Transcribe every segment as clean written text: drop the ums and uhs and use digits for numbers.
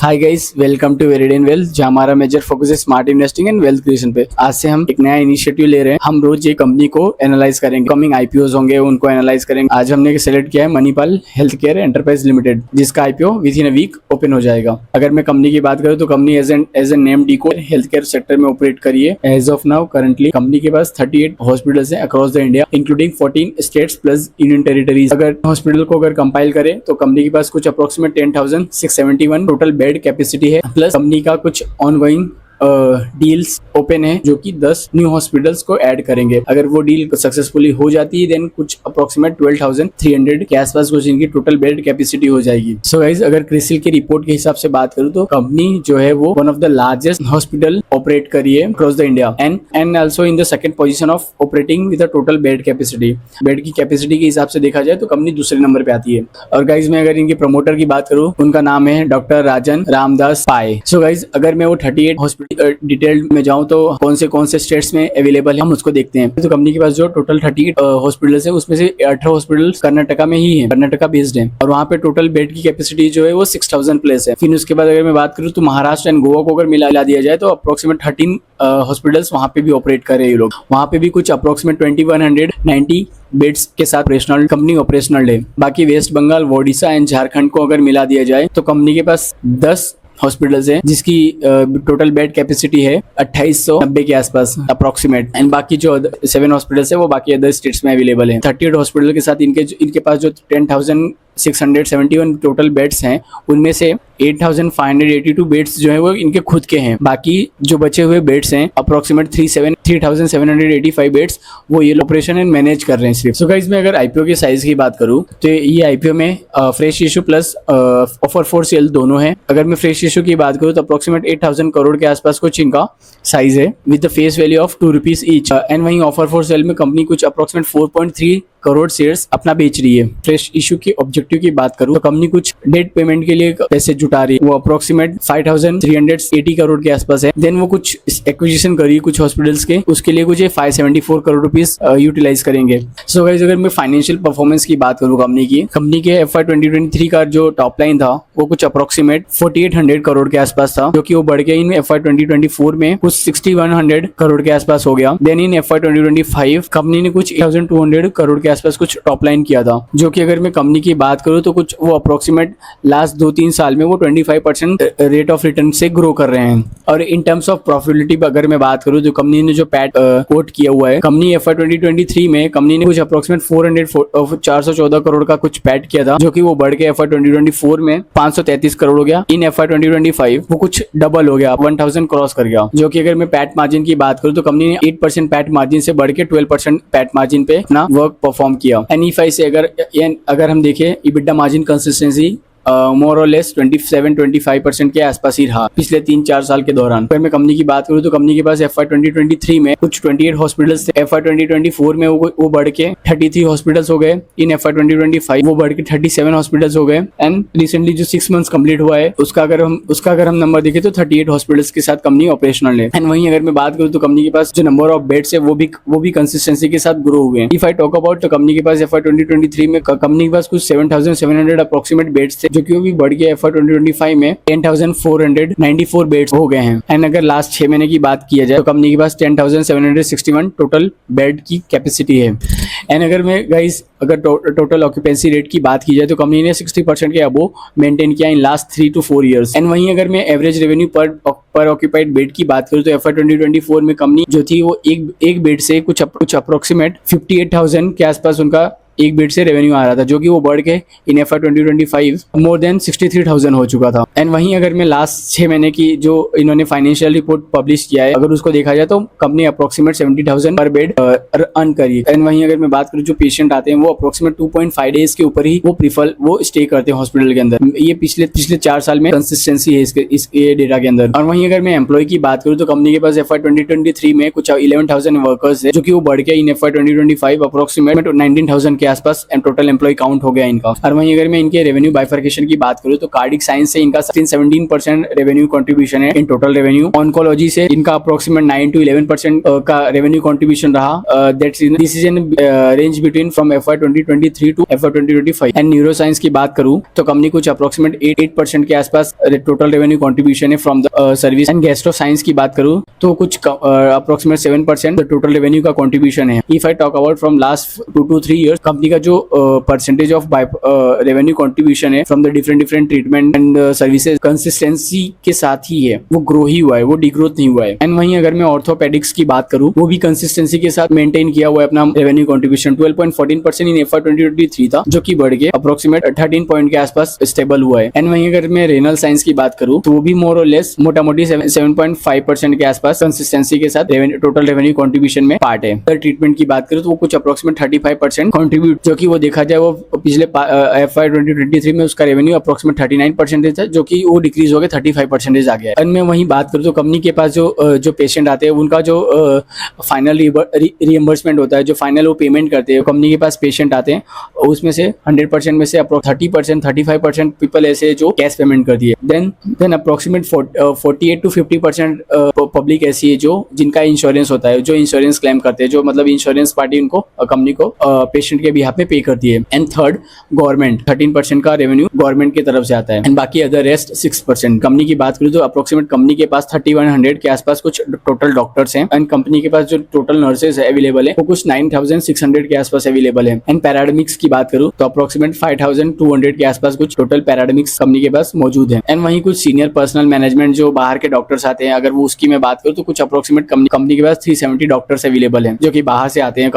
Hi guys, welcome to Veridian Wealth, जहाँ हमारा major focus है smart investing and wealth creation पे। आज से हम एक नया इनिशिएटिव ले रहे हैं। हम रोज एक कंपनी को एनालाइज करेंगे, कमिंग आईपीओज होंगे उनको एनालाइज करेंगे। आज हमने सेलेक्ट किया है Manipal health care enterprise limited, जिसका IPO within a week open हो जाएगा। अगर मैं कंपनी की बात करूँ तो कंपनी एज एन नेम डीको हेल्थ केयर सेक्टर में ऑपरेट करी है। As of now currently company के पास 38 हॉस्पिटल्स हैं across the India, including 14 states plus union territories. अगर हॉस्पिटल को अगर कंपाइल करें तो कंपनी के पास कुछ अप्रोक्सीमेट 10,671 टोटल बेड कैपेसिटी है, प्लस कंपनी का कुछ ऑनगोइंग डील्स ओपन है जो कि 10 न्यू हॉस्पिटल्स को ऐड करेंगे। अगर वो डील सक्सेसफुली हो जाती है देन कुछ अप्रोक्सीमेट 12,300 के आसपास कुछ इनकी टोटल बेड कैपेसिटी हो जाएगी। सो गाइस, अगर क्रिसिल की रिपोर्ट के हिसाब से बात करूं तो कंपनी जो है वो one of the largest hospital operate करी है across the India and also in the second position of operating with the total bed capacity. Bed की कैपेसिटी के हिसाब से देखा जाए तो कंपनी दूसरे नंबर पे आती है। और गाइस, मैं अगर इनके प्रमोटर की बात करूं, उनका नाम है डॉक्टर राजन रामदास पाए। सो गाइस, अगर मैं वो 38 हॉस्पिटल डिटेल में जाऊं तो कौन से स्टेट्स में अवेलेबल है हम उसको देखते हैं। तो कंपनी के पास जो टोटल 38 हॉस्पिटल्स है उसमें से 18 हॉस्पिटल्स कर्नाटका में ही है, कर्नाटका बेस्ड है, और वहाँ पे टोटल बेड की कैपेसिटी जो है वो 6,000 प्लस है। फिर उसके बाद अगर मैं बात करूँ तो महाराष्ट्र एंड गोवा को अगर मिला दिया जाए तो अप्रोक्सीमेट 13 हॉस्पिटल्स वहाँ पे भी ऑपरेट कर रहे हैं ये लोग। वहाँ पे भी कुछ अप्रोक्सीमेट 2190 बेड्स के साथ ऑपरेशनल कंपनी ऑपरेशनल है। बाकी वेस्ट बंगाल, ओडिशा एंड झारखंड को अगर मिला दिया जाए तो कंपनी के पास 10 हॉस्पिटल्स हैं जिसकी टोटल बेड कैपेसिटी है 2890 के आसपास अप्रोक्सीमेट। एंड बाकी जो 7 हॉस्पिटल्स है वो बाकी अदर स्टेट्स में अवेलेबल है। 38 हॉस्पिटल के साथ इनके पास जो 10,671 टोटल बेड्स हैं उनमें से 8,582 बेड्स जो है वो इनके खुद के हैं। बाकी जो बचे हुए बेड्स हैं अप्रोक्सीमेट 3,785 बेड्स वो ये ऑपरेशन एंड मैनेज कर रहे हैं सिर्फ। सो गाइस, मैं अगर आईपीओ के साइज की बात करूं तो ये आईपीओ में fresh issue plus offer for sale दोनों है। अगर मैं फ्रेश इशू की बात करूं तो अप्रोक्सीमेट 8,000 करोड़ के आसपास कुछ इनका साइज है with the face value of ₹2 each. And वहीं ऑफर फॉर सेल में कंपनी कुछ अप्रोक्सीमेट 4.3 करोड़ शेयर्स अपना बेच रही है। फ्रेश इशू के ऑब्जेक्टिव की बात करूं तो कंपनी कुछ डेट पेमेंट के लिए पैसे जुटा रही है, वो अप्रोक्सीमेट 5,380 करोड़ के आसपास है। देन वो कुछ एक्विजिशन करी कुछ हॉस्पिटल्स के, उसके लिए कुछ 574 करोड़ रुपीस यूटिलाइज करेंगे। सो गाइस, अगर मैं फाइनेंशियल परफॉर्मेंस की बात करूं कंपनी के FY 2023 का जो टॉप लाइन था वो कुछ अप्रोक्सीमेट 4,800 करोड़ के आसपास था, जो कि वो बढ़ के इन FY 2024 में कुछ 6,100 करोड़ के आसपास हो गया। देन इन FY 2025 कंपनी ने कुछ 8,200 करोड़ के आसपास कुछ टॉप लाइन किया था, जो कि अगर मैं कंपनी की बात करूं तो कुछ वो अप्रोक्सीमेट लास्ट 2-3 साल में वो 25% रेट ऑफ रिटर्न से ग्रो कर रहे हैं। और इन टर्म्स ऑफ प्रॉफिटेबिलिटी अगर मैं बात करूं तो कंपनी ने जो पैट कोट किया हुआ है, कंपनी FY 2023 में कंपनी ने कुछ अप्रोक्सीमेट 414 करोड़ का कुछ पैट किया था, जो कि वो बढ़ के FY 2024 में 533 करोड़ हो गया। इन FY 2025 वो कुछ डबल हो गया, 1,000 क्रॉस कर गया। जो कि अगर मैं पैट मार्जिन की बात करूं तो कंपनी ने 8% पैट मार्जिन से बढ़ के 12% पैट मार्जिन पे अपना वर्क परफॉर्म किया। NFI से अगर हम देखें EBITDA मार्जिन कंसिस्टेंसी मोर और लेस 27-25% के आसपास ही रहा पिछले 3-4 साल के दौरान। अगर मैं कंपनी की बात करूं तो कंपनी के पास FY 2023 में कुछ 28 हॉस्पिटल्स थे। FY 2024 में वो बढ़ के 33 हॉस्पिटल्स हो गए। इन FY 2025 वो बढ़ के 37 हॉस्पिटल्स हो गए। एंड रिसेंटली जो 6 मंथ्स कंप्लीट हुआ है उसका अगर हम नंबर देखें तो 38 हॉस्पिटल्स के साथ कंपनी ऑपरेशनल है। एंड वहीं अगर मैं बात करूँ तो कंपनी के पास जो नंबर ऑफ बेड्स है वो भी कंसिस्टेंसी के साथ ग्रो हुए हैं। इफ आई टॉक अबाउट तो कंपनी के पास FY 2023 में कंपनी के पास कुछ 7,700 अप्रोक्सीमेट बेड्स थे, जो कि वो भी बढ़ गया FY 2025 में 10,494 बेड्स हो गए हैं। एंड अगर लास्ट 6 महीने की बात किया जाए तो कंपनी के पास 10,761 टोटल बेड की कैपेसिटी है। एंड अगर मैं गाइस अगर टोटल ऑक्यूपेंसी रेट की बात की जाए तो कंपनी ने 60% के अबो मेंटेन किया in last 3 to 4 years. And वहीं अगर मैं एवरेज रेवेन्यू पर ऑक्यूपाइड बेड की बात करूँ तो FY 2024 में कंपनी जो थी वो एक बेड से कुछ अप्रोक्सीमेट 58,000 के आसपास उनका एक बेड से रेवेन्यू आ रहा था, जो कि वो बढ़ के इन FY 2025 मोर देन 63,000 हो चुका था। एंड वहीं अगर मैं लास्ट 6 महीने की जो इन्होंने फाइनेंशियल रिपोर्ट पब्लिश किया है अगर उसको देखा जाए तो कंपनी अप्रोक्सीमेट 70,000 पर बेड अर्न करी। एंड वहीं अगर मैं बात करूँ जो पेशेंट आते हैं वो अप्रोक्सीमेट 2.5 डेज के ऊपर ही वो स्टे करते हैं हॉस्पिटल के अंदर। ये पिछले 4 साल में कंसिस्टेंसी है इस डेटा के अंदर। और वहीं अगर मैं एम्प्लॉय की बात करूँ तो कंपनी के पास FY 2023 में कुछ 11,000 वर्कर्स है, जो कि वो बढ़ के इन FY 2025 अप्रोक्सीमेट 19,000 के आसपास टोटल एम्प्लॉय काउंट हो गया इनका। और वहीं अगर मैं इनके रेवेन्यू बाइफर्केशन की बात करूँ तो कार्डिक साइंस से इनका 16-17% रेवेन्यू कंट्रीब्यूशन है इन टोटल रेवेन्यू। ऑन्कोलॉजी से इनका अप्रोक्सीमेट 9 to 11% का रेवेन्यू कंट्रीब्यूशन रहा। This is in range between from FY 2023 to FY 2025। And neuroscience की बात करूँ तो कंपनी कुछ अप्रोक्सीमेट 8% के आसपास टोटल रेवेन्यू कंट्रीब्यूशन है from the service. And gastro science की बात करूँ तो कुछ अप्रोक्सीमेट 7% टोटल रेवेन्यू का कंट्रीब्यूशन है। If I talk about from last 2 to 3 years, company का जो परसेंटेज ऑफ रेवेन्यू कंट्रीब्यूशन है from the different treatment and services consistency के साथ ही है, वो ग्रो ही हुआ है, वो डिग्रोथ नहीं हुआ है। एंड वहीं अगर मैं ऑर्थोपेडिक्स की बात करूँ वो भी कंसिस्टेंसी के साथ मेंटेन किया हुआ है अपना रेवेन्यू कंट्रीब्यूशन। 12.14% इन FY 2023 था, जो कि बढ़ के अप्रोक्सीमेट 13 पॉइंट के आसपास स्टेबल हुआ है। एंड वहीं अगर मैं रेनल साइंस की बात करूँ तो वो भी मोर और लेस मोटा मोटी 7.5% के आसपास कंसिस्टेंसी के साथ टोटल रेवेन्यू कंट्रीब्यूशन में पार्ट है। ट्रीटमेंट की बात करूँ तो वो कुछ अप्रोक्सीमेट 35% कंट्रीब्यूट, जो कि वो देखा जाए वो पिछले FY 2023 में उसका रेवेन्यू अप्रोक्सीमेट 39% था, जो कि वो डिक्रीज हो गया 35% आ गया है। मैं वहीं बात करूँ तो कंपनी के पास जो पेशेंट आते हैं उनका जो फाइनल रिएम्बर्समेंट होता है, जो फाइनल वो पेमेंट करते हैं, कंपनी के पास पेशेंट आते हैं उसमें से 100% में से अप्रोक्स 30% 35% पीपल ऐसे जो कैश पेमेंट करती है। देन अप्रोक्सीमेट 48 to 50% पब्लिक ऐसी है जो जिनका इंश्योरेंस होता है, जो इंश्योरेंस क्लेम करते हैं, जो मतलब इंश्योरेंस पार्टी उनको कंपनी को पेशेंट के बिहाफ पे पे करती है। एंड थर्ड गवर्नमेंट 13% का रेवेन्यू गवर्नमेंट की तरफ से आता है। एंड बाकी अदर रेस्ट 6%। कंपनी की बात करूँ तो अप्रोक्सीमेट कंपनी के पास 3100 के आसपास कुछ टोटल डॉक्टर्स हैं। एंड कंपनी के पास जो टोटल नर्सेज अवेलेबल है वो कुछ 9600 के आसपास अवेलेबल है। एंड पैराडमिक्स की बात करूँ तो अप्रोक्सीमेट 5200 के आसपास कुछ टोटल पैराडमिक्स कंपनी के पास मौजूद है। एंड वहीं कुछ सीनियर पर्सनल मैनेजमेंट जो बाहर के डॉक्टर्स आते हैं, अगर वो उसकी मैं बात करूँ तो कुछ अप्रोक्सीमेट कंपनी के पास 370 डॉक्टर्स अवेलेबल हैं, जो कि बाहर से आते हैं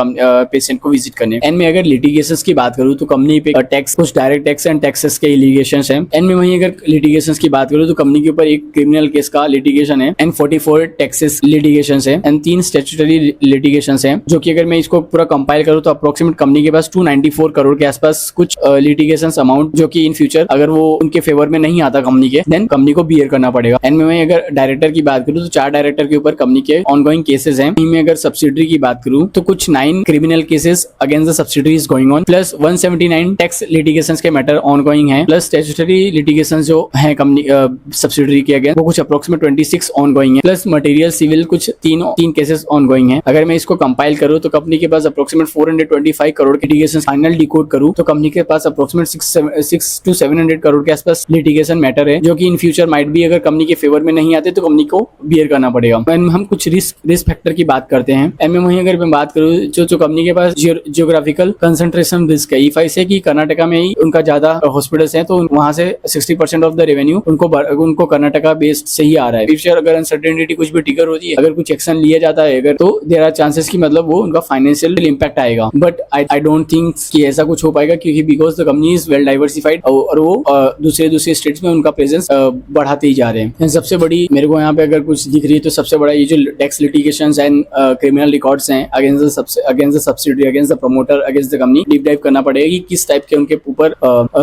पेशेंट को विजिट करने। एंड मैं अगर लिटिगेशंस की बात करूँ तो कंपनी पे टैक्स, कुछ डायरेक्ट टैक्स एंड टैक्सेस के लिटिगेशंस हैं। एंड मैं वहीं अगर लिटिगेशंस की बात करूँ तो कंपनी के ऊपर एक क्रिमिनल केस का लिटिगेशन है एंड 44 टैक्सेस लिटिगेशंस है एंड 3 स्टैट्यूटरी लिटिगेशंस हैं, जो कि अगर मैं इसको पूरा कंपाइल करूँ तो अप्रोक्सीमेट कंपनी के पास 294 करोड़ के आसपास कुछ लिटिगेशंस अमाउंट, जो कि इन फ्यूचर अगर वो उनके फेवर में नहीं आता कंपनी के, देन कंपनी को बियर करना पड़ेगा। एंड मैं अगर डायरेक्टर की बात करूँ तो 4 डायरेक्टर के ऊपर कंपनी के ऑनगोइंग केसेस हैं। मैं अगर सब्सिडरी की बात करूँ तो कुछ 9 criminal cases against the subsidiaries going on, plus 179 tax litigations के मैटर ऑनगोइंग हैं, प्लस स्टैट्यूटरी लिटिगेशंस जो है कंपनी सब्सिडरी के अगेंस्ट वो कुछ अप्रोक्सीमेट 26 ऑनगोइंग है, प्लस मटेरियल सिविल कुछ 3 केसेस ऑनगोइंग है। अगर मैं इसको कंपाइल करूँ तो कंपनी के पास अप्रोक्सीमेट 425 करोड़ के लिटिगेशन फाइनल डिकोड करूँ तो कंपनी के पास अप्रोक्सीमेट 6 to 700 करोड़ के आसपास लिटिगेशन मैटर है, जो कि इन फ्यूचर माइट भी अगर कंपनी के फेवर में नहीं आते तो कंपनी को बियर करना पड़ेगा। हम कुछ रिस्क फैक्टर की बात करते हैं। एम वहीं अगर मैं बात करूँ जो कंपनी के पास जियोग्राफिकल कंसंट्रेशन रिस्क है, इफ आई से कि कर्नाटका में ही उनका ज्यादा हॉस्पिटल्स हैं, तो वहां से 60% ऑफ द रेवेन्यू उनको कर्नाटका बेस्ड से ही आ रहा है। फ्यूचर अगर अनसर्टेनिटी कुछ भी ट्रिगर होती है, अगर कुछ एक्शन लिया जाता है अगर, तो देयर आर चांसेस कि मतलब वो उनका फाइनेंशियल इंपैक्ट आएगा। बट आई डोंट थिंक कि ऐसा कुछ हो पाएगा, क्योंकि because the company is well diversified और वो दूसरे स्टेट्स में उनका प्रेजेंस बढ़ाते ही जा रहे हैं। सबसे बड़ी मेरे को यहाँ पे अगर कुछ दिख रही है तो सबसे बड़ा ये जो tax litigations and criminal records हैं against the subsidy, against the promoter, against the company, deep dive करना पड़ेगा कि किस टाइप के उनके ऊपर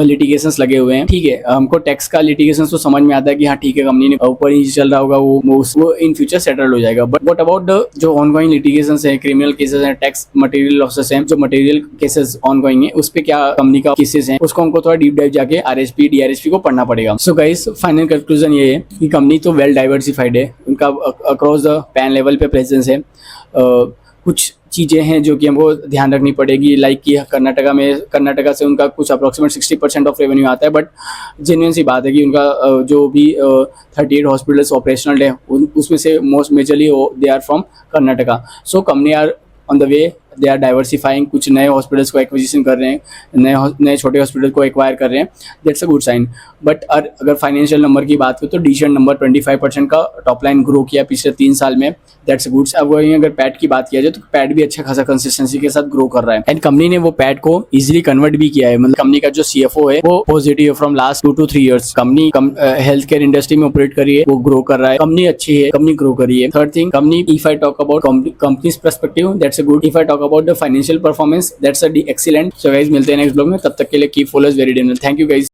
लिटिगेशंस लगे हुए हैं। ठीक है, हमको टैक्स का लिटिगेशंस तो समझ में आता है कि हाँ ठीक है, कंपनी ने ऊपर ही चल रहा होगा, वो इन फ्यूचर सेटल हो जाएगा। बट व्हाट अबाउट द जो ऑनगोइंग लिटिगेशंस हैं, क्रिमिनल केसेस हैं, टैक्स मटेरियल लॉसेस हैं, जो मटेरियल केसेस ऑनगोइंग है उस पे क्या कंपनी का केसेस हैं, उसको हमको थोड़ा डीप डाइव जाके RHP DRHP को पढ़ना पड़ेगा। सो गाइस, फाइनल कंक्लूजन ये है कि कंपनी तो वेल डाइवर्सिफाइड है, उनका अक्रॉस द पैन लेवल पे प्रेजेंस है। कुछ चीज़ें हैं जो कि हमको ध्यान रखनी पड़ेगी, लाइक कि कर्नाटका से उनका कुछ अप्रोक्सीमेट 60% ऑफ रेवेन्यू आता है। बट जेन्युइन सी बात है कि उनका जो भी 38 हॉस्पिटल्स ऑपरेशनल है उसमें से most majorly they are from Karnataka. So company are on the way, they are diversifying, कुछ नए हॉस्पिटल्स को एक्विजिशन कर रहे हैं, नए छोटे हॉस्पिटल को एक्वायर कर रहे हैं, that's a good sign. But अगर फाइनेंशियल नंबर की बात करें तो डिसीजन नंबर 25% का टॉप लाइन ग्रो किया पिछले 3 साल में, दैट्स अ गुड। अब वहीं अगर पैट की बात किया जाए तो पैट भी अच्छा खासा कंसिस्टेंसी के साथ ग्रो कर रहा है एंड कंपनी ने वो पैट को इजीली कन्वर्ट भी किया है। मतलब कंपनी का जो CFO है वो पॉजिटिव है from last 2 to 3 years। Company health care industry में ऑपरेट कर रही है, वो ग्रो कर रहा है, कंपनी अच्छी है, कंपनी ग्रो कर रही है। Third thing, company, if I talk about company's perspective, that's a good. If I talk about the financial performance, that's a excellent. So guys, मिलते हैं नेक्स्ट ब्लॉग में, तब तक के लिए कीप फॉलो अस वेरी डेनल। Thank you guys.